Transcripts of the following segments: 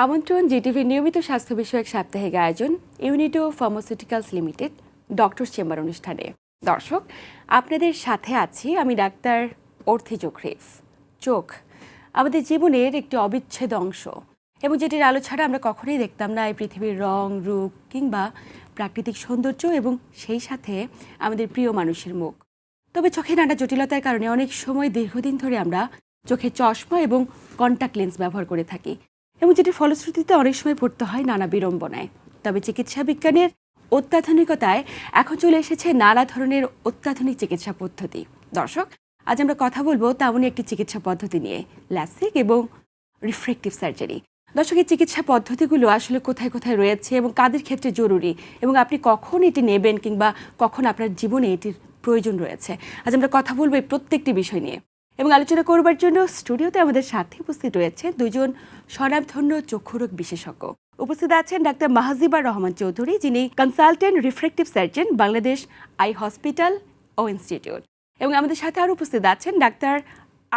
আমন্ত্রণ জিটিভির নিয়মিত স্বাস্থ্য বিষয়ক সাপ্তাহিক আয়োজন Unito pharmaceuticals limited doctors chamber অনুষ্ঠানে। দর্শক, আপনাদের সাথে আছি আমি ডাক্তার অর্থি জোখরিফ। চোখ আমাদের জীবনের একটি অবিচ্ছেদ্য অংশ এবং যেটির আলো ছাড়া আমরা কখনোই দেখতাম না এই পৃথিবীর রং রূপ কিংবা প্রাকৃতিক সৌন্দর্য এবং সেই সাথে আমাদের প্রিয় মানুষের মুখ। তবে চোখে নানা জটিলতার কারণে অনেক সময় দীর্ঘদিন ধরে আমরা চোখে চশমা এবং কন্টাক্ট লেন্স ব্যবহার করে থাকি এবং যেটির ফলশ্রুতিতে অনেক সময় পড়তে হয় নানা বিড়ম্বনায়। তবে চিকিৎসা বিজ্ঞানের অত্যাধুনিকতায় এখন চলে এসেছে নানা ধরনের অত্যাধুনিক চিকিৎসা পদ্ধতি। দর্শক, আজ আমরা কথা বলবো তেমনই একটি চিকিৎসা পদ্ধতি নিয়ে, ল্যাসিক এবং রিফ্র্যাক্টিভ সার্জারি। দর্শক, এই চিকিৎসা পদ্ধতিগুলো আসলে কোথায় কোথায় রয়েছে এবং কাদের ক্ষেত্রে জরুরি এবং আপনি কখন এটি নেবেন কিংবা কখন আপনার জীবনে এটির প্রয়োজন রয়েছে, আজ আমরা কথা বলবো এই প্রত্যেকটি বিষয় নিয়ে। এবং আলোচনা করবার জন্য স্টুডিওতে আমাদের সাথে উপস্থিত রয়েছে দুজন স্বনামধন্য চক্ষুরোগ বিশেষজ্ঞ। উপস্থিত আছেন ডাক্তার মাহাজিবা রহমান চৌধুরী, যিনি consultant refractive surgeon, Bangladesh eye hospital ও ইনস্টিটিউট। এবং আমাদের সাথে আরও উপস্থিত আছেন doctor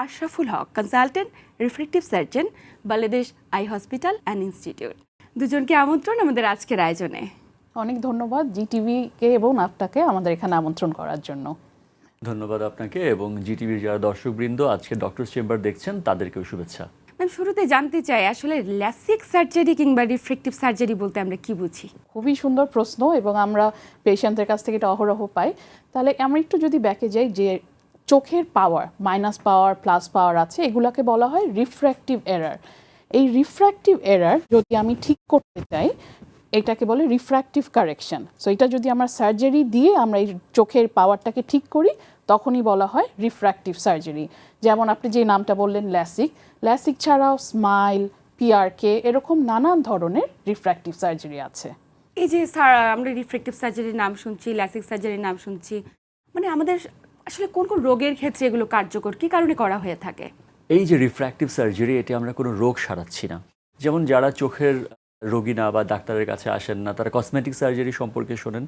Ashraful Haque, consultant refractive surgeon, Bangladesh eye hospital and institute. দুজনকে আমন্ত্রণ আমাদের আজকের আয়োজনে। অনেক ধন্যবাদ জিটিভিকে এবং আপনাকে আমাদের এখানে আমন্ত্রণ করার জন্য। ধন্যবাদ আপনাকে এবং জিটিভির যারা দর্শকবৃন্দ আজকে ডক্টরস চেম্বার দেখছেন তাদেরকেও শুভেচ্ছা। ম্যাম, শুরুতে জানতে চাই আসলে ল্যাসিক সার্জারি কিংবা রিফ্র্যাক্টিভ সার্জারি বলতে আমরা কি বুঝি? খুবই সুন্দর প্রশ্ন এবং আমরা পেশেন্টদের কাছ থেকে এটা অহরহ পাই। তাহলে আমরা একটু যদি ব্যাকে যাই, যে চোখের পাওয়ার, মাইনাস পাওয়ার প্লাস পাওয়ার আছে, এগুলাকে বলা হয় রিফ্র্যাক্টিভ এরার। এই রিফ্র্যাক্টিভ এরার যদি আমি ঠিক করতে চাই, এটাকে বলে রিফ্র্যাক্টিভ কারেকশন। সো এটা যদি আমরা সার্জারি দিয়ে আমরা এই চোখের পাওয়ারটাকে ঠিক করি, তখনই বলা হয় রিফ্র্যাক্টিভ সার্জারি। যেমন আপনি যে নামটা বললেন ল্যাসিক, ল্যাসিক ছাড়াও স্মাইল, পিআরকে, এরকম নানান ধরনের রিফ্র্যাক্টিভ সার্জারি আছে। এই যে স্যার, আমরা রিফ্র্যাক্টিভ সার্জারির নাম শুনছি, ল্যাসিক সার্জারির নাম শুনছি, মানে আমাদের আসলে কোন কোন রোগের ক্ষেত্রে এগুলো কার্যকর, কি কারণে করা হয়ে থাকে? এই যে রিফ্র্যাক্টিভ সার্জারি, এটি আমরা কোনো রোগ সারাচ্ছি না। যেমন যারা চোখের রোগী না বা ডাক্তারের কাছে আসেন না, তারা কসমেটিক সার্জারি সম্পর্কে শোনেন।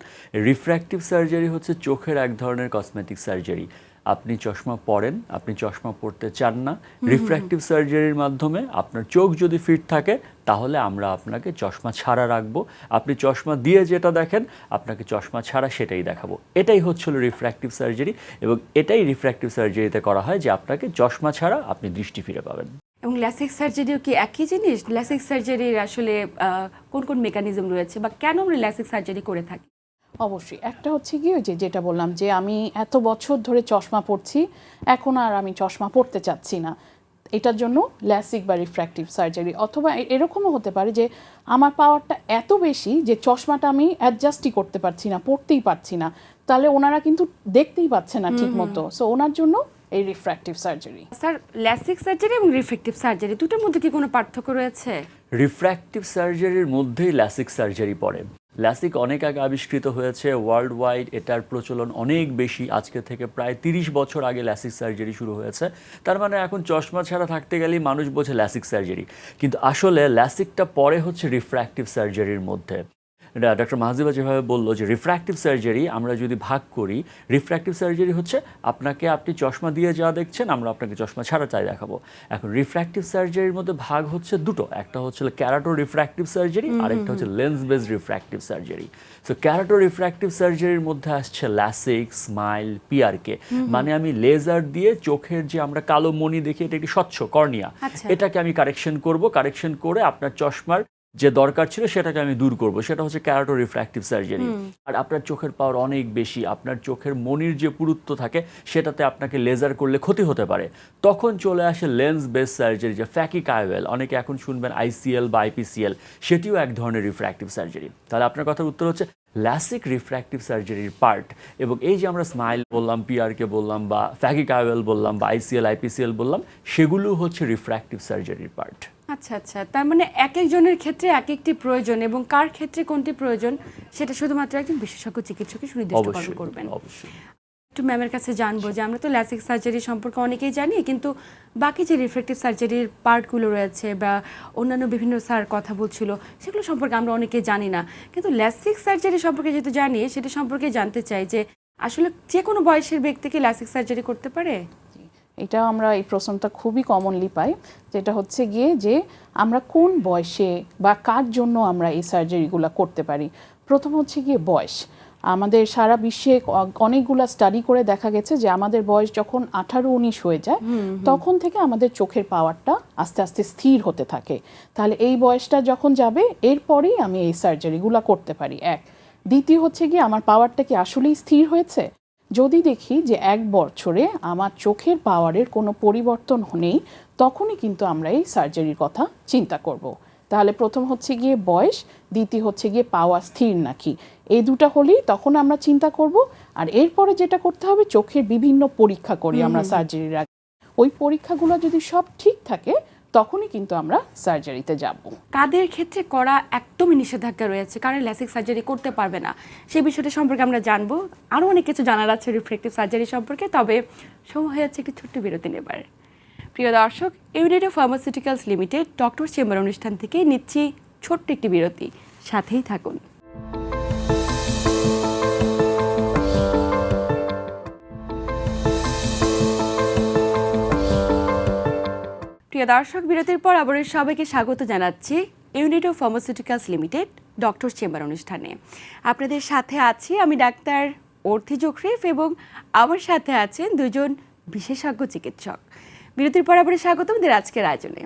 রিফ্র্যাক্টিভ সার্জারি হচ্ছে চোখের এক ধরনের কসমেটিক সার্জারি। আপনি চশমা পরেন, আপনি চশমা পরতে চান না, রিফ্র্যাক্টিভ সার্জারির মাধ্যমে আপনার চোখ যদি ফিট থাকে তাহলে আমরা আপনাকে চশমা ছাড়া রাখবো। আপনি চশমা দিয়ে যেটা দেখেন, আপনাকে চশমা ছাড়া সেটাই দেখাবো। এটাই হচ্ছিল রিফ্র্যাক্টিভ সার্জারি এবং এটাই রিফ্র্যাক্টিভ সার্জারিতে করা হয়, যে আপনাকে চশমা ছাড়া আপনি দৃষ্টি ফিরে পাবেন। এবং ল্যাসিক সার্জারিও কি একই জিনিস? ল্যাসিক সার্জারির আসলে কোন কোন মেকানিজম রয়েছে বা কেন আমরা ল্যাসিক সার্জারি করে থাকি? অবশ্যই একটা হচ্ছে কি, ওই যেটা বললাম, যে আমি এত বছর ধরে চশমা পরছি, এখন আর আমি চশমা পরতে চাচ্ছি না, এটার জন্য ল্যাসিক বা রিফ্র্যাক্টিভ সার্জারি। অথবা এরকমও হতে পারে যে আমার পাওয়ারটা এত বেশি যে চশমাটা আমি অ্যাডজাস্টই করতে পারছি না, পরতেই পারছি না, তাহলে ওনারা কিন্তু দেখতেই পাচ্ছে না ঠিক মতো, সো ওনার জন্য এই refractive surgery. Sir, LASIK surgery এবং রিফ্র্যাক্টিভ সার্জারি দুটোর মধ্যে কি কোনো পার্থক্য রয়েছে? রিফ্র্যাক্টিভ সার্জারির মধ্যেই ল্যাসিক সার্জারি পড়ে। ল্যাসিক অনেক আগে আবিষ্কৃত হয়েছে ওয়ার্ল্ড ওয়াইড, এটার প্রচলন অনেক বেশি। আজকে থেকে প্রায় 30 বছর আগে ল্যাসিক সার্জারি শুরু হয়েছে। তার মানে এখন চশমা ছাড়া থাকতে গেলেই মানুষ বোঝে ল্যাসিক সার্জারি, কিন্তু আসলে ল্যাসিকটা পরে হচ্ছে রিফ্র্যাক্টিভ সার্জারির মধ্যে। ডক্টর মাহাজিবা যেভাবে বললো যে রিফ্র্যাক্টিভ সার্জারি আমরা যদি ভাগ করি, রিফ্র্যাক্টিভ সার্জারি হচ্ছে আপনি চশমা দিয়ে যা দেখছেন আমরা আপনাকে চশমা ছাড়া তাই দেখাবো। এখন রিফ্র্যাক্টিভ সার্জারির মধ্যে ভাগ হচ্ছে দুটো, একটা হচ্ছে ক্যারাটো রিফ্র্যাক্টিভ সার্জারি আর একটা হচ্ছে lens based refractive surgery. So kerato refractive সার্জারির মধ্যে আসছে ল্যাসিক, স্মাইল, পিআরকে, মানে আমি লেজার দিয়ে চোখের যে আমরা কালো মণি দেখি, এটা একটি স্বচ্ছ কর্নিয়া, এটাকে আমি কারেকশন করে আপনার চশমার যে দরকার ছিল সেটাকে আমি দূর করব, সেটা হচ্ছে ক্যারাটো রিফ্র্যাক্টিভ সার্জারি। আর আপনার চোখের পাওয়ার অনেক বেশি, আপনার চোখের মনির যে পুরুত্ব থাকে সেটাতে আপনাকে লেজার করলে ক্ষতি হতে পারে, তখন চলে আসে লেন্স বেস সার্জারি, যে ফ্যাকিক আইওএল, অনেকে এখন শুনবেন আইসিএল বা আইপিসিএল, সেটিও এক ধরনের রিফ্র্যাক্টিভ সার্জারি। তাহলে আপনার কথার উত্তর হচ্ছে ল্যাসিক রিফ্র্যাক্টিভ সার্জারির পার্ট, এবং এই যে আমরা স্মাইল বললাম, পিআরকে বললাম, বা ফ্যাকিক আইওএল বললাম, বা আইসিএল আইপিসিএল বললাম, সেগুলো হচ্ছে রিফ্র্যাক্টিভ সার্জারির পার্ট। আচ্ছা আচ্ছা, তার মানে এক একজনের ক্ষেত্রে এক একটি প্রয়োজন এবং কার ক্ষেত্রে কোনটি প্রয়োজন সেটা শুধুমাত্র একজন বিশেষজ্ঞ চিকিৎসকই সুনির্দিষ্টকরণ করবেন। অবশ্যই। একটু ম্যামের কাছে জানবো যে আমরা তো ল্যাসিক সার্জারি সম্পর্কে অনেকেই জানি, কিন্তু বাকি যে রিফ্র্যাক্টিভ সার্জারির পার্টগুলো রয়েছে বা অন্যান্য বিভিন্ন স্যার কথা বলছিল সেগুলো সম্পর্কে আমরা অনেকেই জানি না, কিন্তু ল্যাসিক সার্জারি সম্পর্কে যেহেতু জানি সেটা সম্পর্কে জানতে চাই যে আসলে যে কোনো বয়সের ব্যক্তিকে ল্যাসিক সার্জারি করতে পারে? এটা আমরা এই প্রশ্নটা খুবই কমনলি পাই, যেটা হচ্ছে গিয়ে যে আমরা কোন বয়সে বা কার জন্য আমরা এই সার্জারিগুলো করতে পারি। প্রথম হচ্ছে গিয়ে বয়স। আমাদের সারা বিশ্বে অনেকগুলা স্টাডি করে দেখা গেছে যে আমাদের বয়স যখন 18-19 হয়ে যায় তখন থেকে আমাদের চোখের পাওয়ারটা আস্তে আস্তে স্থির হতে থাকে। তাহলে এই বয়সটা যখন যাবে এরপরেই আমি এই সার্জারিগুলো করতে পারি। এক। দ্বিতীয় হচ্ছে গিয়ে আমার পাওয়ারটা কি আসলেই স্থির হয়েছে। যদি দেখি যে 1 বছরে আমার চোখের পাওয়ারের কোনো পরিবর্তন নেই, তখনই কিন্তু আমরা এই সার্জারির কথা চিন্তা করব। তাহলে প্রথম হচ্ছে গিয়ে বয়স, দ্বিতীয় হচ্ছে গিয়ে পাওয়ার স্থির নাকি, এই দুটা হলেই তখন আমরা চিন্তা করব। আর এরপরে যেটা করতে হবে, চোখের বিভিন্ন পরীক্ষা করি আমরা সার্জারির আগে। ওই পরীক্ষাগুলো যদি সব ঠিক থাকে তখনই কিন্তু আমরা সার্জারিতে যাব। কাদের ক্ষেত্রে করা একদমই নিষেধাজ্ঞা রয়েছে, কারণ ল্যাসিক সার্জারি করতে পারবে না, সেই বিষয়টা সম্পর্কে আমরা জানবো। আরও অনেক কিছু জানার আছে রিফ্রেক্টিভ সার্জারি সম্পর্কে, তবে সময় হয়ে যাচ্ছে একটি ছোট্ট বিরতি নেবার। প্রিয় দর্শক, UNIDO pharmaceuticals limited doctor chamber অনুষ্ঠান থেকে নিচ্ছি ছোট্ট একটি বিরতি, সাথেই থাকুন। প্রিয় দর্শক, বিরতির পর আবার সবাইকে স্বাগত জানাচ্ছি UNIDO pharmaceuticals limited doctor chamber অনুষ্ঠানে। আপনাদের সাথে আছি আমি ডাক্তার অর্থি জোখরিফ এবং আমার সাথে আছেন দুজন বিশেষজ্ঞ চিকিৎসক। বিরতির পর আবার স্বাগত আমাদের আজকের আয়োজনে।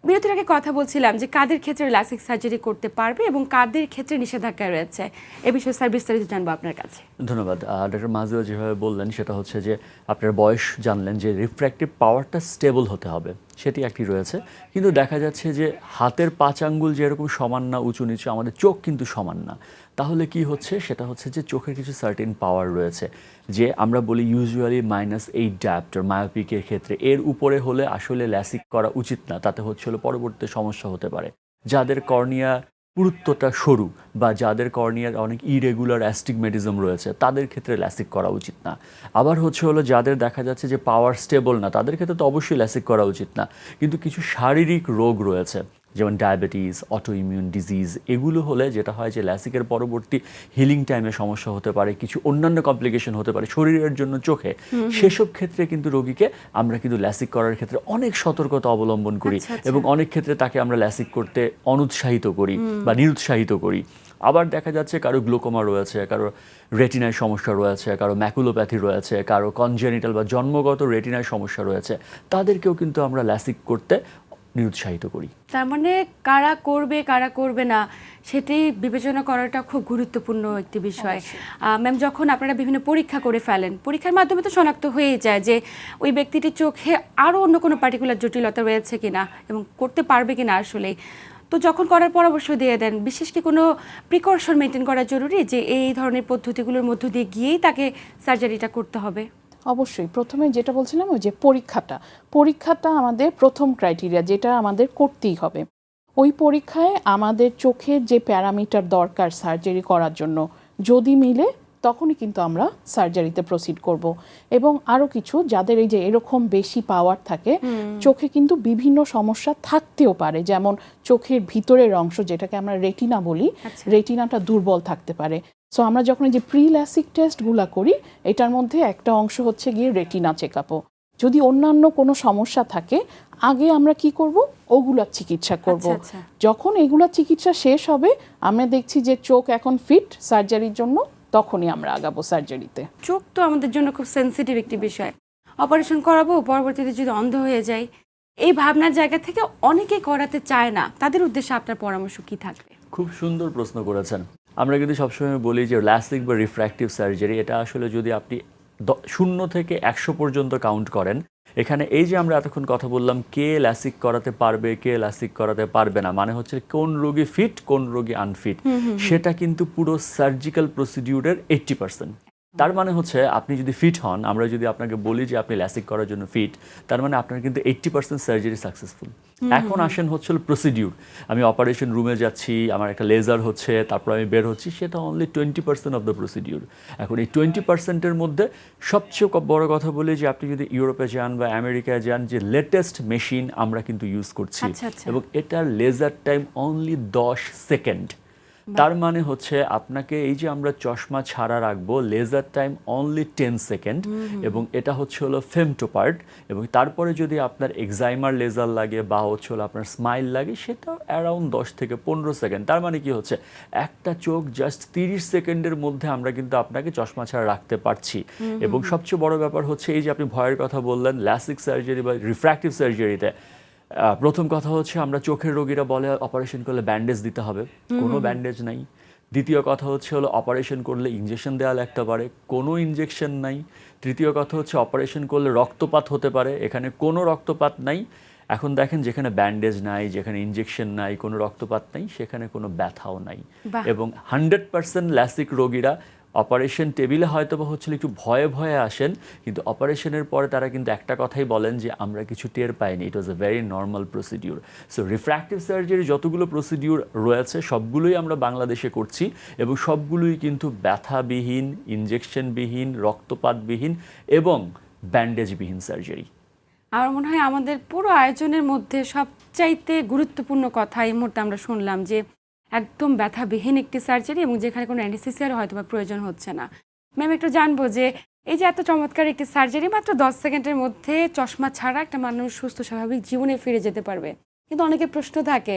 বিরতির আগে কথা বলছিলাম যে কাদের ক্ষেত্রে লাসিক সার্জারি করতে পারবে এবং কাদের ক্ষেত্রে নিষেধাজ্ঞা রয়েছে, এ বিষয়ে স্যার বিস্তারিত জানবো আপনার কাছে। ধন্যবাদ। ডক্টর মাজিও যেভাবে বললেন সেটা হচ্ছে যে আপনার বয়স জানলেন, যে রিফ্র্যাক্টিভ পাওয়ারটা স্টেবল হতে হবে, সেটি একটি রয়েছে। কিন্তু দেখা যাচ্ছে যে হাতের 5 আঙ্গুল যেরকম সমান না, উঁচু নিচু, আমাদের চোখ কিন্তু সমান না। তাহলে কি হচ্ছে, সেটা হচ্ছে যে চোখের কিছু সার্টেন পাওয়ার রয়েছে, যে আমরা বলি ইউজুয়ালি -8 ডায়াপ্টার মায়োপিকের ক্ষেত্রে, এর উপরে হলে আসলে ল্যাসিক করা উচিত না। তাতে হচ্ছে হলো পরবর্তীতে সমস্যা হতে পারে। যাদের কর্নিয়া পুরুত্বটা সরু বা যাদের কর্নিয়ার অনেক ইরেগুলার অ্যাস্টিগমেটিজম রয়েছে, তাদের ক্ষেত্রে ল্যাসিক করা উচিত না। আবার হচ্ছে হলো যাদের দেখা যাচ্ছে যে পাওয়ার স্টেবল না, তাদের ক্ষেত্রে তো অবশ্যই ল্যাসিক করা উচিত না। কিন্তু কিছু শারীরিক রোগ রয়েছে, যেমন ডায়াবেটিস, অটো ইমিউন ডিজিজ, এগুলো হলে যেটা হয় যে ল্যাসিকের পরবর্তী হিলিং টাইমে সমস্যা হতে পারে, কিছু অন্যান্য কমপ্লিকেশন হতে পারে শরীরের জন্য চোখে। সেসব ক্ষেত্রে কিন্তু রোগীকে আমরা কিন্তু ল্যাসিক করার ক্ষেত্রে অনেক সতর্কতা অবলম্বন করি এবং অনেক ক্ষেত্রে তাকে আমরা ল্যাসিক করতে অনুৎসাহিত করি বা নিরুৎসাহিত করি। আবার দেখা যাচ্ছে কারো গ্লোকোমা রয়েছে, কারো রেটিনায় সমস্যা রয়েছে, কারো ম্যাকুলোপ্যাথি রয়েছে, কারো কনজেনিটাল বা জন্মগত রেটিনায় সমস্যা রয়েছে, তাদেরকেও কিন্তু আমরা ল্যাসিক করতে নিরুৎসাহিত করি। তার মানে কারা করবে কারা করবে না সেটি বিবেচনা করাটা খুব গুরুত্বপূর্ণ একটি বিষয়। ম্যাম, যখন আপনারা বিভিন্ন পরীক্ষা করে ফেলেন, পরীক্ষার মাধ্যমে তো শনাক্ত হয়েই যায় যে ওই ব্যক্তিটির চোখে আরও অন্য কোনো পার্টিকুলার জটিলতা রয়েছে কিনা এবং করতে পারবে কিনা আসলে, তো যখন করার পরামর্শ দিয়ে দেন, বিশেষ কি কোনো প্রিকশন মেনটেন করা জরুরি যে এই ধরনের পদ্ধতিগুলোর মধ্য দিয়ে গিয়েই তাকে সার্জারিটা করতে হবে? অবশ্যই। প্রথমে যেটা বলছিলাম, ওই যে পরীক্ষাটা আমাদের প্রথম ক্রাইটেরিয়া, যেটা আমাদের করতেই হবে। ওই পরীক্ষায় আমাদের চোখের যে প্যারামিটার দরকার সার্জারি করার জন্য যদি মিলে, তখনই কিন্তু আমরা সার্জারিতে প্রসিড করব। এবং আরও কিছু, যাদের এই যে এরকম বেশি পাওয়ার থাকে, চোখে কিন্তু বিভিন্ন সমস্যা থাকতেও পারে, যেমন চোখের ভিতরের অংশ যেটাকে আমরা রেটিনা বলি, রেটিনাটা দুর্বল থাকতে পারে। সো আমরা যখন এই যে প্রিল্যাসিক টেস্টগুলো করি, এটার মধ্যে একটা অংশ হচ্ছে গিয়ে রেটিনা চেকআপও। যদি অন্যান্য কোনো সমস্যা থাকে, আগে আমরা কি করব, ওগুলার চিকিৎসা করব। যখন এগুলার চিকিৎসা শেষ হবে, আমরা দেখছি যে চোখ এখন ফিট সার্জারির জন্য, তখনই আমরা আগাবো সার্জারিতে। চোখ তো আমাদের জন্য খুব সেন্সিটিভ একটি বিষয়, অপারেশন করাবো, পরবর্তীতে যদি অন্ধ হয়ে যায়, এই ভাবনার জায়গা থেকে অনেকেই করাতে চায় না, তাদের উদ্দেশ্যে আপনার পরামর্শ কি থাকবে? খুব সুন্দর প্রশ্ন করেছেন। আমরা কিন্তু সবসময় বলি যে ল্যাসিক বা রিফ্র্যাক্টিভ সার্জারি, এটা আসলে যদি আপনি 0 থেকে 100 পর্যন্ত কাউন্ট করেন, এখানে এই যে আমরা এতক্ষণ কথা বললাম কে ল্যাসিক করাতে পারবে, কে ল্যাসিক করাতে পারবে না, মানে হচ্ছে কোন রোগী ফিট, কোন রোগী আনফিট, সেটা কিন্তু পুরো সার্জিক্যাল প্রসিডিউরের 80%। তার মানে হচ্ছে আপনি যদি ফিট হন, আমরা যদি আপনাকে বলি যে আপনি ল্যাসিক করার জন্য ফিট, তার মানে আপনার কিন্তু 80% সার্জারি সাকসেসফুল। এখন আসেন হচ্ছে প্রসিডিউর, আমি অপারেশন রুমে যাচ্ছি, আমার একটা লেজার হচ্ছে, তারপর আমি বের হচ্ছি, সেটা অনলি 20% অফ দ্য প্রসিডিউর। এখন এই 20%-এর মধ্যে সবচেয়ে বড় কথা বলি যে আপনি যদি ইউরোপে যান বা আমেরিকায় যান, যে লেটেস্ট মেশিন আমরা কিন্তু ইউজ করছি, এবং এটার লেজার টাইম অনলি 10 সেকেন্ড। তার মানে হচ্ছে আপনাকে এই যে আমরা চশমা ছাড়া রাখবো, লেজার টাইম অনলি 10 সেকেন্ড, এবং এটা হচ্ছে হলো ফেমটোপার্ট, এবং তারপরে যদি আপনার এক্সাইমার লেজার লাগে বা হচ্ছে হলো আপনার স্মাইল লাগে, সেটা অ্যারাউন্ড 10 থেকে 15 সেকেন্ড। তার মানে কি হচ্ছে, একটা চোখ জাস্ট 30 সেকেন্ডের মধ্যে আমরা কিন্তু আপনাকে চশমা ছাড়া রাখতে পারছি। এবং সবচেয়ে বড় ব্যাপার হচ্ছে, এই যে আপনি ভয়ের কথা বললেন, ল্যাসিক সার্জারি বা রিফ্র্যাক্টিভ সার্জারিতে প্রথম কথা হচ্ছে, আমরা চোখের রোগীরা বলে অপারেশন করলে ব্যান্ডেজ দিতে হবে, কোনো ব্যান্ডেজ নাই। দ্বিতীয় কথা হচ্ছে হলো, অপারেশন করলে ইঞ্জেকশন দেওয়া লাগতে পারে, কোনো ইঞ্জেকশন নাই। তৃতীয় কথা হচ্ছে, অপারেশন করলে রক্তপাত হতে পারে, এখানে কোনো রক্তপাত নাই। এখন দেখেন, যেখানে ব্যান্ডেজ নাই, যেখানে ইঞ্জেকশন নাই, কোনো রক্তপাত নাই, সেখানে কোনো ব্যথাও নাই। এবং 100% ল্যাসিক রোগীরা অপারেশন টেবিলে হয়তো বা হচ্ছিল একটু ভয়ে ভয়ে আসেন, কিন্তু অপারেশনের পরে তারা কিন্তু একটা কথাই বলেন যে আমরা কিছু টের পাইনি, it was a very normal procedure. So refractive surgery যতগুলো প্রসিডিউর রয়েছে সবগুলোই আমরা বাংলাদেশে করছি, এবং সবগুলোই কিন্তু ব্যথাবিহীন, ইনজেকশনবিহীন, রক্তপাতবিহীন এবং ব্যান্ডেজবিহীন সার্জারি। আমার মনে হয় আমাদের পুরো আয়োজনের মধ্যে সবচাইতে গুরুত্বপূর্ণ কথা এই মুহূর্তে আমরা শুনলাম, যে একদম ব্যথাবিহীন একটি সার্জারি, এবং যেখানে কোনো অ্যানেস্থেসিয়ার হয়তো বা প্রয়োজন হচ্ছে না। ম্যাম, একটু জানবো যে এই যে এত চমৎকার একটি সার্জারি, মাত্র 10 সেকেন্ডের মধ্যে চশমা ছাড়া একটা মানুষ সুস্থ স্বাভাবিক জীবনে ফিরে যেতে পারবে, কিন্তু অনেকের প্রশ্ন থাকে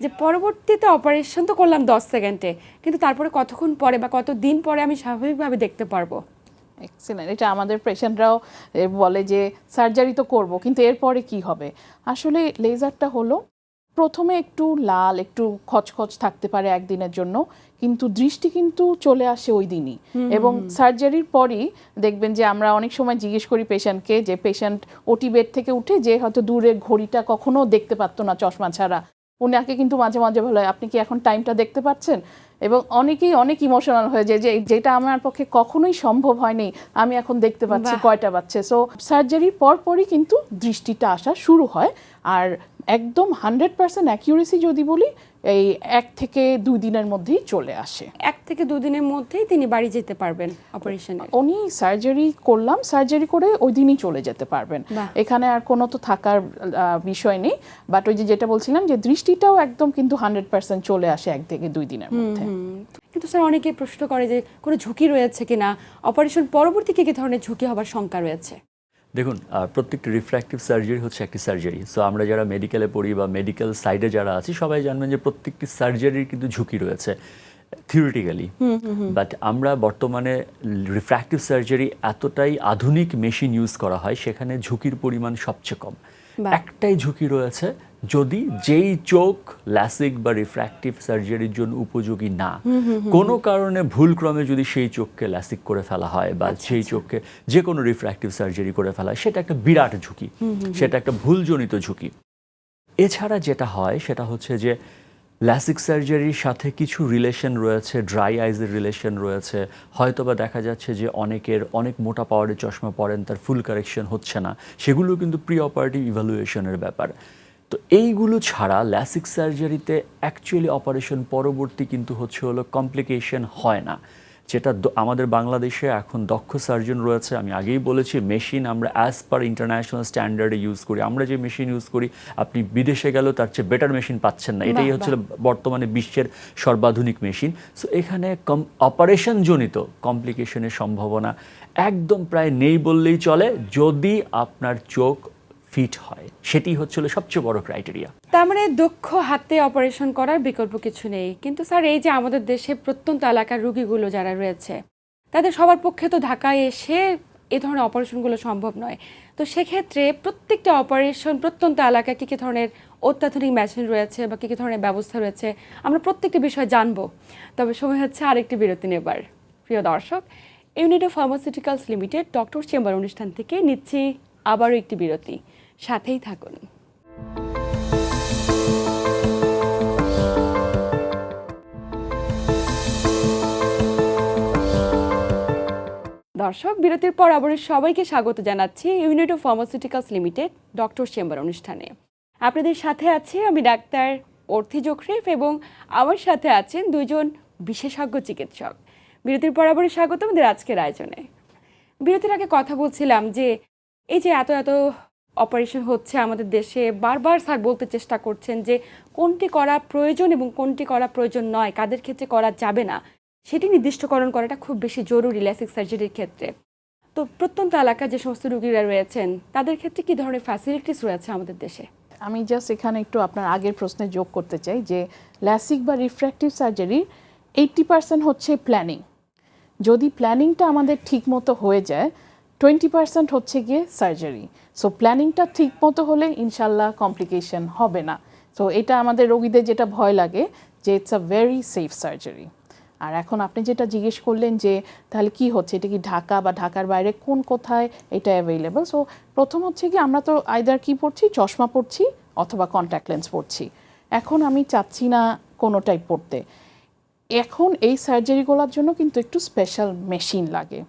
যে পরবর্তীতে অপারেশন তো করলাম 10 সেকেন্ডে, কিন্তু তারপরে কতক্ষণ পরে বা কত দিন পরে আমি স্বাভাবিকভাবে দেখতে পারবো? এক্সিলেন্ট। এটা আমাদের পেশেন্টরাও বলে যে সার্জারি তো করব, কিন্তু এরপরে কি হবে। আসলে লেজারটা হলো, প্রথমে একটু লাল, একটু খচখচ থাকতে পারে একদিনের জন্য, কিন্তু দৃষ্টি কিন্তু চলে আসে ওই দিনই। এবং সার্জারির পরই দেখবেন যে আমরা অনেক সময় জিজ্ঞেস করি পেশেন্টকে, যে পেশেন্ট ওটি বেড থেকে উঠে যে হয়তো দূরে ঘড়িটা কখনো দেখতে পারতো না চশমা ছাড়া, ওনাকে কিন্তু মাঝে মাঝে ভালো হয়, আপনি কি এখন টাইমটা দেখতে পাচ্ছেন? এবং অনেকেই অনেক ইমোশনাল হয়ে যায় যে যেটা আমার পক্ষে কখনোই সম্ভব হয়নি, আমি এখন দেখতে পাচ্ছি কয়টা বাজছে। সো সার্জারির পরপরই কিন্তু দৃষ্টিটা আসা শুরু হয়। আর একদম 100% অ্যাকিউরেসি যদি বলি, এই 1 থেকে 2 দিনের মধ্যেই চলে আসে। 1 থেকে 2 দিনের মধ্যেই তিনি বাড়ি যেতে পারবেন অপারেশনে? উনি সার্জারি করলাম, সার্জারি করে ওই দিনই চলে যেতে পারবেন। এখানে আর কোনো তো থাকার বিষয় নেই। বাট ওই যে যেটা বলছিলাম, যে দৃষ্টিটাও একদম কিন্তু 100% চলে আসে 1 থেকে 2 দিনের মধ্যে। কিন্তু স্যার, অনেকে প্রশ্ন করে যে কোনো ঝুঁকি রয়েছে কিনা, অপারেশন পরবর্তী কি ধরনের ঝুঁকি হবার শঙ্কা রয়েছে? দেখুন, প্রত্যেকটা রিফ্র্যাক্টিভ সার্জারি হচ্ছে একটি সার্জারি। সো আমরা যারা মেডিকেলে পড়ি বা মেডিকেল সাইডে যারা আছি, সবাই জানবেন যে প্রত্যেকটি সার্জারির কিন্তু ঝুঁকি রয়েছে থিওরিটিক্যালি। বাট আমরা বর্তমানে রিফ্র্যাক্টিভ সার্জারি এতটাই আধুনিক মেশিন ইউজ করা হয়, সেখানে ঝুঁকির পরিমাণ সবচেয়ে কম। একটাই ঝুঁকি রয়েছে, যদি যেই চোখ ল্যাসিক বা রিফ্র্যাক্টিভ সার্জারির জন্য উপযোগী না, কোনো কারণে ভুলক্রমে যদি সেই চোখকে ল্যাসিক করে ফেলা হয় বা সেই চোখকে যে কোনো রিফ্র্যাক্টিভ সার্জারি করে ফেলা হয়, সেটা একটা বিরাট ঝুঁকি, সেটা একটা ভুলজনিত ঝুঁকি। এছাড়া যেটা হয় সেটা হচ্ছে যে ল্যাসিক সার্জারির সাথে কিছু রিলেশন রয়েছে, ড্রাই আইজের রিলেশন রয়েছে। হয়তোবা দেখা যাচ্ছে যে অনেকের অনেক মোটা পাওয়ারের চশমা পরেন, তার ফুল কারেকশন হচ্ছে না, সেগুলো কিন্তু প্রি অপারেটিভ ইভ্যালুয়েশনের ব্যাপার। তো এইগুলো ছাড়া ল্যাসিক সার্জারিতে অ্যাকচুয়ালি অপারেশন পরবর্তী কিন্তু হচ্ছে হলো কমপ্লিকেশন হয় না, যেটা আমাদের বাংলাদেশে এখন দক্ষ সার্জন রয়েছে। আমি আগেই বলেছি, মেশিন আমরা অ্যাজ পার ইন্টারন্যাশনাল স্ট্যান্ডার্ডে ইউজ করি। আমরা যে মেশিন ইউজ করি, আপনি বিদেশে গেলেও তার চেয়ে বেটার মেশিন পাচ্ছেন না। এটাই হচ্ছে বর্তমানে বিশ্বের সর্বাধুনিক মেশিন। সো এখানে অপারেশনজনিত কমপ্লিকেশনের সম্ভাবনা একদম প্রায় নেই বললেই চলে, যদি আপনার চোখ ফিট হয়। সেটি হচ্ছিল সবচেয়ে বড় ক্রাইটেরিয়া। তার মানে দক্ষ হাতে অপারেশন করার বিকল্প কিছু নেই। কিন্তু স্যার, এই যে আমাদের দেশে প্রত্যন্ত এলাকার রোগীগুলো যারা রয়েছে, তাদের সবার পক্ষে তো ঢাকায় এসে এ ধরনের অপারেশনগুলো সম্ভব নয়। তো সেক্ষেত্রে প্রত্যেকটা অপারেশন প্রত্যন্ত এলাকায় কী কী ধরনের অত্যাধুনিক মেশিন রয়েছে বা কী কী ধরনের ব্যবস্থা রয়েছে, আমরা প্রত্যেকটি বিষয় জানবো। তবে সময় হচ্ছে আরেকটি বিরতি নেবার। প্রিয় দর্শক, UNIDO pharmaceuticals limited doctor chamber অনুষ্ঠান থেকে নিচ্ছি আবারও একটি বিরতি। সাথেই থাকুন। দর্শক, বিরতির পর আবার সবাইকে স্বাগত জানাচ্ছি UNIDO pharmaceuticals limited doctor chamber অনুষ্ঠানে। আপনাদের সাথে আছি আমি ডাক্তার অর্থি জোখরিফ, এবং আমার সাথে আছেন দুজন বিশেষজ্ঞ চিকিৎসক। বিরতির পর আবার স্বাগত আমাদের আজকের আয়োজনে। বিরতির আগে কথা বলছিলাম যে এই যে এত এত অপারেশন হচ্ছে আমাদের দেশে, বারবার স্যার বলতে চেষ্টা করছেন যে কোনটি করা প্রয়োজন এবং কোনটি করা প্রয়োজন নয়, কাদের ক্ষেত্রে করা যাবে না, সেটি নির্দিষ্টকরণ করাটা খুব বেশি জরুরি ল্যাসিক সার্জারির ক্ষেত্রে। তো প্রত্যন্ত এলাকায় যে সমস্ত রোগীরা রয়েছেন তাদের ক্ষেত্রে কী ধরনের ফ্যাসিলিটিস রয়েছে আমাদের দেশে? আমি জাস্ট এখানে একটু আপনার আগের প্রশ্নে যোগ করতে চাই যে ল্যাসিক বা রিফ্র্যাক্টিভ সার্জারির 80% হচ্ছে প্ল্যানিং। যদি প্ল্যানিংটা আমাদের ঠিক মতো হয়ে যায়, 20% হচ্ছে গিয়ে সার্জারি। সো প্ল্যানিংটা ঠিক মতো হলে ইনশাল্লাহ কমপ্লিকেশন হবে না। সো এটা আমাদের রোগীদের যেটা ভয় লাগে যে it's a very safe surgery. আর এখন আপনি যেটা জিজ্ঞেস করলেন যে তাহলে কি হচ্ছে, এটা কি ঢাকা বা ঢাকার বাইরে কোথায় এটা অ্যাভেলেবল? সো প্রথম হচ্ছে কি আমরা তো আইদার কি পড়ছি, চশমা পড়ছি অথবা কন্ট্যাক্ট লেন্স পড়ছি। এখন আমি চাচ্ছি না কোনোটাই পড়তে। এখন এই সার্জারিগুলোর জন্য কিন্তু একটু স্পেশাল মেশিন লাগে।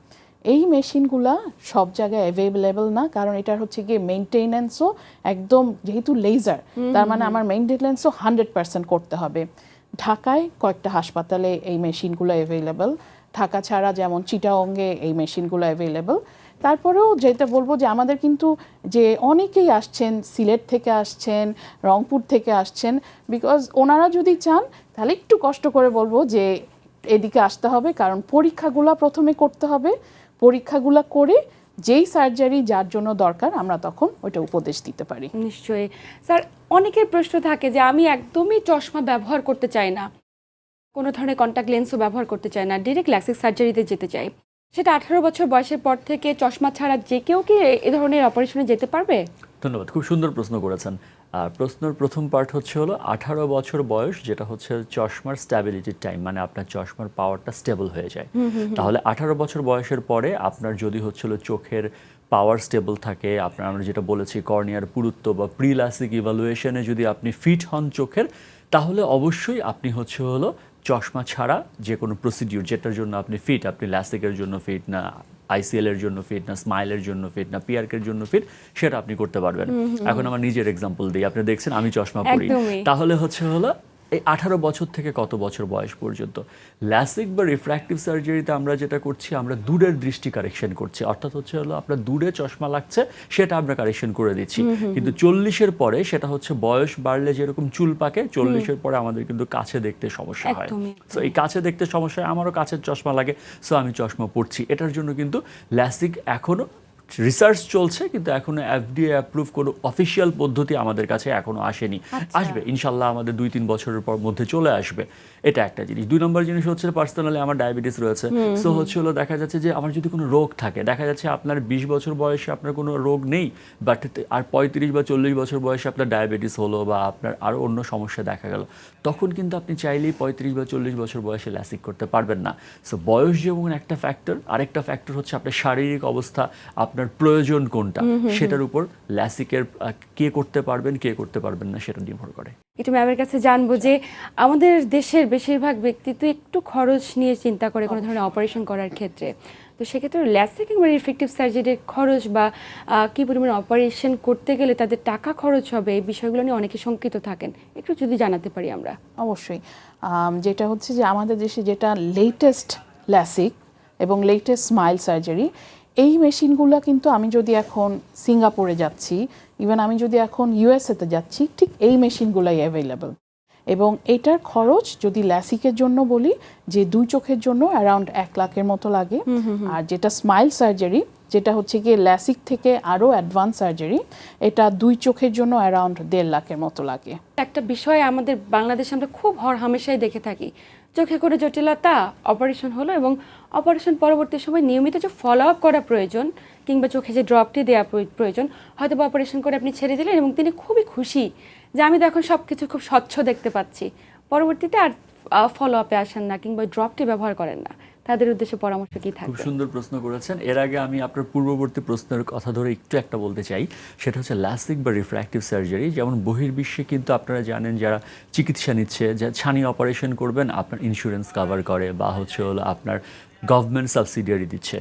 এই মেশিনগুলা সব জায়গায় অ্যাভেলেবল না, কারণ এটার হচ্ছে গিয়ে মেনটেনেন্সও একদম, যেহেতু লেজার তার মানে আমার মেনটেনেন্সও 100% করতে হবে। ঢাকায় কয়েকটা হাসপাতালে এই মেশিনগুলো অ্যাভেলেবল, ঢাকা ছাড়া যেমন চিটাগংয়ে এই মেশিনগুলো অ্যাভেলেবল। তারপরেও যেটা বলবো যে আমাদের কিন্তু যে অনেকেই আসছেন, সিলেট থেকে আসছেন, রংপুর থেকে আসছেন, বিকজ ওনারা যদি চান তাহলে একটু কষ্ট করে বলবো যে এদিকে আসতে হবে, কারণ পরীক্ষাগুলো প্রথমে করতে হবে। পরীক্ষাগুলো করে যেই সার্জারি যার জন্য দরকার আমরা তখন ওইটা উপদেশ দিতে পারি। নিশ্চয়ই স্যার, অনেকের প্রশ্ন থাকে যে আমি একদমই চশমা ব্যবহার করতে চাই না, কোনো ধরনের কন্ট্যাক্ট লেন্সও ব্যবহার করতে চাই না, ডিরেক্ট ল্যাসিক সার্জারিতে যেতে চাই, সেটা 18 বছর বয়সের পর থেকে চশমা ছাড়া যে কেউ কি এ ধরনের অপারেশনে যেতে পারবে? ধন্যবাদ, খুব সুন্দর প্রশ্ন করেছেন। আর প্রশ্নের প্রথম পার্ট হলো 18 বছর বয়স, যেটা হচ্ছে চশমার স্ট্যাবিলিটির টাইম, মানে আপনার চশমার পাওয়ারটা স্টেবল হয়ে যায়। তাহলে 18 বছর বয়সের পরে আপনার যদি চোখের পাওয়ার স্টেবল থাকে, আমরা যেটা বলেছি কর্নিয়ার পুরুত্ব বা প্রিলাসিক ইভালুয়েশনে যদি আপনি ফিট হন চোখের, তাহলে অবশ্যই আপনি চশমা ছাড়া যে কোনো প্রসিডিউর যেটার জন্য আপনি ফিট, আপনি ল্যাসিকের জন্য ফিট না, আইসিএল এর জন্য ফিট না, স্মাইলের জন্য ফিট না, পিআরকের জন্য ফিট, সেটা আপনি করতে পারবেন। এখন আমার নিজের এক্সাম্পল দিই, আপনি দেখছেন আমি চশমা পরি, তাহলে এই 18 বছর থেকে কত বছর বয়স পর্যন্ত ল্যাসিক বা রিফ্র্যাক্টিভ সার্জারিতে আমরা যেটা করছি, আমরা দূরের দৃষ্টি কারেকশন করছি, অর্থাৎ আপনার দূরে চশমা লাগছে সেটা আমরা কারেকশন করে দিচ্ছি। কিন্তু 40-এর পরে সেটা বয়স বাড়লে যেরকম চুল পাকে, 40-এর পরে আমাদের কিন্তু কাছে দেখতে সমস্যা হয়। সো এই কাছে দেখতে সমস্যা হয়, আমারও কাছের চশমা লাগে, সো আমি চশমা পড়ছি। এটার জন্য কিন্তু ল্যাসিক এখনো রিসার্চ চলছে, কিন্তু এখনো এফডিএ অ্যাপ্রুভ কোনো অফিসিয়াল পদ্ধতি আমাদের কাছে এখনো আসেনি। আসবে ইনশাল্লাহ, আমাদের 2-3 বছরের পর মধ্যে চলে আসবে। এটা একটা জিনিস। 2 নম্বর জিনিস পার্সোনালি আমার ডায়াবেটিস রয়েছে। সো দেখা যাচ্ছে যে আমার যদি কোনো রোগ থাকে, দেখা যাচ্ছে আপনার 20 বছর বয়সে আপনার কোনো রোগ নেই, বাট আর 35 বা 40 বছর বয়সে আপনার ডায়াবেটিস হলো বা আপনার আরও অন্য সমস্যা দেখা গেল, তখন কিন্তু আপনি চাইলেই 35 বা 40 বছর বয়সে ল্যাসিক করতে পারবেন না। সো বয়স যেমন একটা ফ্যাক্টর, আরেকটা ফ্যাক্টর আপনার শারীরিক অবস্থা, আপনার প্রয়োজন কোনটা, সেটার উপর ল্যাসিকের কে করতে পারবেন কে করতে পারবেন না সেটা নির্ভর করে। একটু ম্যামের কাছে জানবো যে আমাদের দেশের বেশিরভাগ ব্যক্তি তো একটু খরচ নিয়ে চিন্তা করে কোনো ধরনের অপারেশন করার ক্ষেত্রে, তো সেক্ষেত্রে ল্যাসিক কিংবা রিফ্র্যাক্টিভ সার্জারির খরচ বা কী পরিমাণ অপারেশন করতে গেলে তাদের টাকা খরচ হবে, এই বিষয়গুলো নিয়ে অনেকে শঙ্কিত থাকেন, একটু যদি জানাতে পারি আমরা। অবশ্যই। যেটা হচ্ছে যে আমাদের দেশে যেটা লেটেস্ট ল্যাসিক এবং লেটেস্ট স্মাইল সার্জারি, এই মেশিনগুলো কিন্তু আমি যদি এখন সিঙ্গাপুরে যাচ্ছি, ইভেন আমি যদি এখন ইউএসএতে যাচ্ছি, ঠিক এই মেশিনগুলোই অ্যাভেলেবল। এবং এটার খরচ যদি ল্যাসিকের জন্য বলি যে 2 চোখের জন্য অ্যারাউন্ড 1 লাখের মতো লাগে। আর যেটা স্মাইল সার্জারি, যেটা গিয়ে ল্যাসিক থেকে আরও অ্যাডভান্স সার্জারি, এটা 2 চোখের জন্য অ্যারাউন্ড 1.5 লাখের মতো লাগে। একটা বিষয় আমাদের বাংলাদেশে আমরা খুব হামেশাই দেখে থাকি, চোখে করে জটিলতা, অপারেশন হলো এবং অপারেশন পরবর্তী সময় নিয়মিত যে ফলো আপ করা প্রয়োজন কিংবা চোখে যে ড্রপটি দেওয়া প্রয়োজন, হয়তো বা অপারেশন করে আপনি ছেড়ে দিলেন এবং তিনি খুবই খুশি যে আমি তো এখন সব কিছু খুব স্বচ্ছ দেখতে পাচ্ছি, পরবর্তীতে আর ফলো আপে আসেন না কিংবা ড্রপটি ব্যবহার করেন না, তাদের উদ্দেশ্যে পরামর্শ কি থাকবে? খুব সুন্দর প্রশ্ন করেছেন। এর আগে আমি আপনার পূর্ববর্তী প্রশ্নের কথা ধরে একটু একটা বলতে চাই, সেটা ল্যাসিক বা রিফ্র্যাক্টিভ সার্জারি। যেমন বহির্বিশ্বে কিন্তু আপনারা জানেন যারা চিকিৎসা নিচ্ছে, যে ছানি অপারেশন করবেন আপনার ইন্স্যুরেন্স কভার করে বা আপনার গভর্নমেন্ট সাবসিডিয়ারি দিচ্ছে।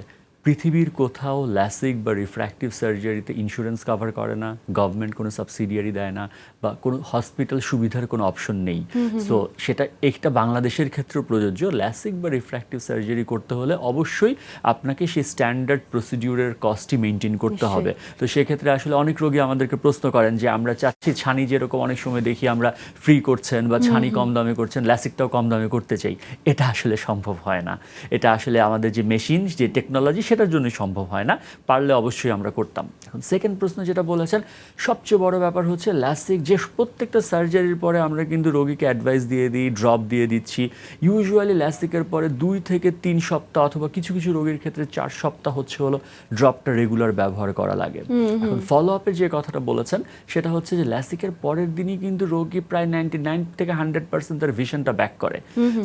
পৃথিবীর কোথাও ল্যাসিক বা রিফ্র্যাক্টিভ সার্জারিতে ইন্স্যুরেন্স কভার করে না, গভর্নমেন্ট কোনো সাবসিডিয়ারি দেয় না, বা কোনো হসপিটাল সুবিধার কোনো অপশন নেই। সো সেটা একটা বাংলাদেশের ক্ষেত্রেও প্রযোজ্য। ল্যাসিক বা রিফ্র্যাক্টিভ সার্জারি করতে হলে অবশ্যই আপনাকে সেই স্ট্যান্ডার্ড প্রসিডিউরের কস্টই মেনটেন করতে হবে। তো সেক্ষেত্রে আসলে অনেক রোগী আমাদেরকে প্রশ্ন করেন যে আমরা চাচ্ছি ছানি যেরকম অনেক সময় দেখি আমরা ফ্রি করছেন বা ছানি কম দামে করছেন, ল্যাসিকটাও কম দামে করতে চাই। এটা আসলে সম্ভব হয় না। এটা আসলে আমাদের যে মেশিন, যে টেকনোলজি, সেটার জন্যই সম্ভব হয় না। পারলে অবশ্যই আমরা করতাম। এখন সেকেন্ড প্রশ্ন যেটা বলেছেন, সবচেয়ে বড় ব্যাপার হচ্ছে ল্যাসিক যে প্রত্যেকটা সার্জারির পরে আমরা কিন্তু রোগীকে অ্যাডভাইস দিয়ে দিই, ড্রপ দিয়ে দিচ্ছি। ইউজুয়ালি ল্যাসিকের পরে 2 থেকে 3 সপ্তাহ অথবা কিছু কিছু রোগীর ক্ষেত্রে 4 সপ্তাহ হলো ড্রপটা রেগুলার ব্যবহার করা লাগে। এখন ফলো আপের যে কথাটা বলেছেন সেটা হচ্ছে যে ল্যাসিকের পরের দিনই কিন্তু রোগী প্রায় 99 থেকে 100% তার ভিশনটা ব্যাক করে।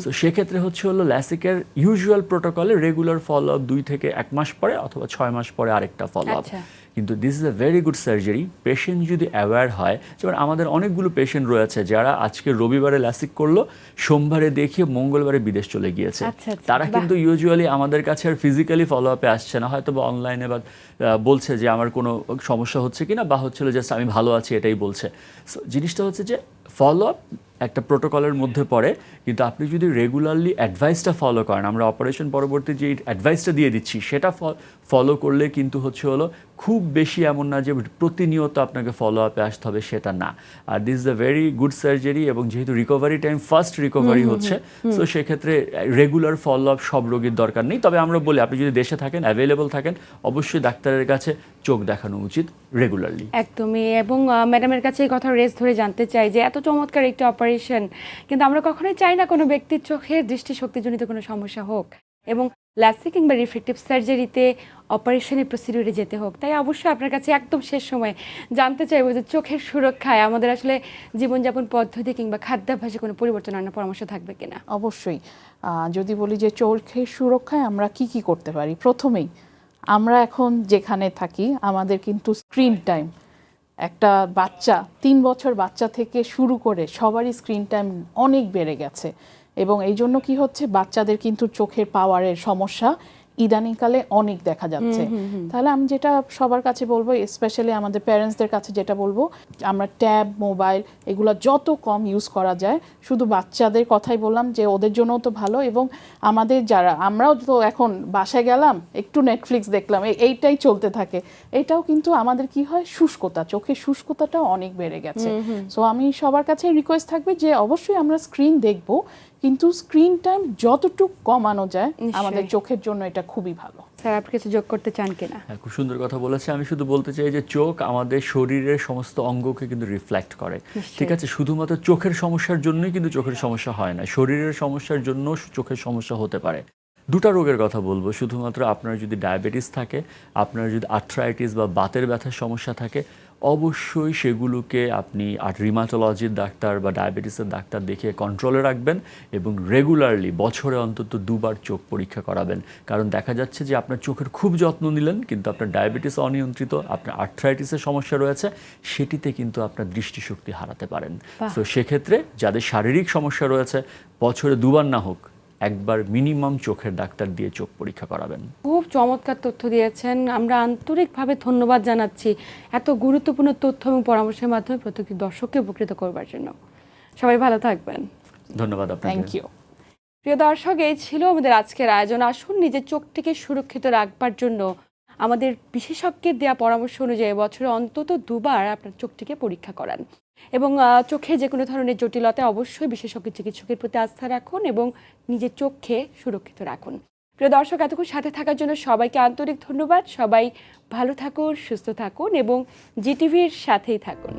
সো সেক্ষেত্রে হলো ল্যাসিকের ইউজুয়াল প্রোটোকলে রেগুলার ফলো আপ 2 থেকে 1 মাস পরে অথবা 6 মাস পরে আরেকটা ফলো আপ। কিন্তু this is a very good surgery. Patient যদি অ্যাওয়্যার হয়, যেমন আমাদের অনেকগুলো পেশেন্ট রয়েছে যারা আজকে রবিবারে ল্যাসিক করলো, সোমবারে দেখিয়ে মঙ্গলবারে বিদেশ চলে গিয়েছে। তারা কিন্তু ইউজুয়ালি আমাদের কাছে আর ফিজিক্যালি ফলো আপে আসছে না, হয়তো বা অনলাইনে বা বলছে যে আমার কোনো সমস্যা হচ্ছে কিনা, বা হচ্ছিল জাস্ট আমি ভালো আছি এটাই বলছে। সো জিনিসটা হচ্ছে যে ফলো আপ একটা প্রোটোকলের মধ্যে পড়ে, কিন্তু আপনি যদি রেগুলারলি অ্যাডভাইসটা ফলো করেন, আমরা অপারেশন পরবর্তী যে অ্যাডভাইসটা দিয়ে দিচ্ছি সেটা ফলো করলে কিন্তু হলো খুব বেশি এমন না যে প্রতিনিয়ত আপনাকে ফলো আপে আসতে হবে, সেটা না। আর this is a very good surgery, এবং যেহেতু রিকভারি টাইম ফাস্ট রিকভারি হচ্ছে, সো সেক্ষেত্রে রেগুলার ফলো আপ সব রোগীর দরকার নেই। তবে আমরা বলি আপনি যদি দেশে থাকেন, অ্যাভেলেবল থাকেন, অবশ্যই ডাক্তারের কাছে চোখ দেখানো উচিত রেগুলারলি। একদমই। এবং ম্যাডামের কাছে এই কথা রেস ধরে জানতে চাই যে এত চমৎকার একটা অপারেশন, কিন্তু আমরা কখনোই চাই না কোনো ব্যক্তির চোখের দৃষ্টিশক্তিজনিত কোনো সমস্যা হোক, এবং ল্যাসিক কিংবা রিফ্লেকটিভ সার্জারিতে অপারেশনের প্রসিডিউরে যেতে হোক। তাই অবশ্যই আপনার কাছে একদম শেষ সময় জানতে চাইবো যে চোখের সুরক্ষায় আমাদের আসলে জীবনযাপন পদ্ধতি কিংবা খাদ্যাভ্যাসে কোনো পরিবর্তন আনার পরামর্শ থাকবে কিনা? অবশ্যই। যদি বলি যে চোখের সুরক্ষায় আমরা কি করতে পারি, প্রথমেই আমরা এখন যেখানে থাকি আমাদের কিন্তু স্ক্রিন টাইম, একটা বাচ্চা 3 বছর বাচ্চা থেকে শুরু করে সবারই স্ক্রিন টাইম অনেক বেড়ে গেছে, এবং এই জন্য কি হচ্ছে, বাচ্চাদের কিন্তু চোখের পাওয়ারের সমস্যা ইদানিংকালে অনেক দেখা যাচ্ছে। তাহলে আমি যেটা সবার কাছে বলবো, স্পেশালি আমাদের প্যারেন্টসদের কাছে যেটা বলবো, আমরা ট্যাব, মোবাইল এগুলো যত কম ইউজ করা যায়। শুধু বাচ্চাদের কথাই বললাম যে ওদের জন্যও তো ভালো, এবং আমাদের যারা, আমরাও তো এখন বাসায় গেলাম একটু নেটফ্লিক্স দেখলাম, এইটাই চলতে থাকে। এটাও কিন্তু আমাদের কি হয়, শুষ্কতা, চোখের শুষ্কতাটাও অনেক বেড়ে গেছে। সো আমি সবার কাছে রিকোয়েস্ট থাকবে যে অবশ্যই আমরা স্ক্রিন দেখবো, কিন্তু স্ক্রিন টাইম যতটুকু কমানো যায় আমাদের চোখের জন্য এটা খুবই ভালো। স্যার, আপনি কিছু যোগ করতে চান কিনা? খুব সুন্দর কথা বলেছে। আমি শুধু বলতে চাই যে চোখ আমাদের শরীরের সমস্ত অঙ্গকে কিন্তু রিফ্লেক্ট করে। ঠিক আছে, শুধুমাত্র চোখের সমস্যার জন্যই কিন্তু চোখের সমস্যা হয় না, শরীরের সমস্যার জন্য চোখের সমস্যা হতে পারে। 2টা রোগের কথা বলবো। শুধুমাত্র আপনার যদি ডায়াবেটিস থাকে, আপনার যদি আর্থ্রাইটিস বা বাতের ব্যথার সমস্যা থাকে, অবশ্যই সেগুলোকে আপনি রিমাটোলজির ডাক্তার বা ডায়াবেটিসের ডাক্তার দেখিয়ে কন্ট্রোলে রাখবেন, এবং রেগুলারলি বছরে অন্তত 2 বার চোখ পরীক্ষা করাবেন। কারণ দেখা যাচ্ছে যে আপনার চোখের খুব যত্ন নিলেন, কিন্তু আপনার ডায়াবেটিস অনিয়ন্ত্রিত, আপনার আর্থ্রাইটিসের সমস্যা রয়েছে, সেটিতে কিন্তু আপনার দৃষ্টিশক্তি হারাতে পারেন। তো সেক্ষেত্রে যাদের শারীরিক সমস্যা রয়েছে, বছরে 2 বার না হোক, 1 বার মিনিমাম চোখের ডাক্তার দিয়ে চোখ পরীক্ষা করাবেন। খুব চমৎকার তথ্য দিয়েছেন, আমরা আন্তরিকভাবে ধন্যবাদ জানাচ্ছি এত গুরুত্বপূর্ণ তথ্য এবং পরামর্শের মাধ্যমে প্রত্যেকটি দর্শককে উপকৃত করবার জন্য। সবাই ভালো থাকবেন। ধন্যবাদ আপনাকে। Thank you. প্রিয় দর্শক, এই ছিল আমাদের আজকের আয়োজন। আসুন নিজের চোখটিকে সুরক্ষিত রাখবার জন্য আমাদের বিশেষজ্ঞের দেওয়া পরামর্শ অনুযায়ী বছরে অন্তত 2 বার আপনার চোখটিকে পরীক্ষা করান, এবং চোখে যে কোনো ধরনের জটিলতায় অবশ্যই বিশেষজ্ঞ চিকিৎসকের প্রতি আস্থা রাখুন এবং নিজের চোখকে সুরক্ষিত রাখুন। প্রিয় দর্শক, এতক্ষণ সাথে থাকার জন্য সবাইকে আন্তরিক ধন্যবাদ। সবাই ভালো থাকুন, সুস্থ থাকুন এবং জিটিভির সাথেই থাকুন।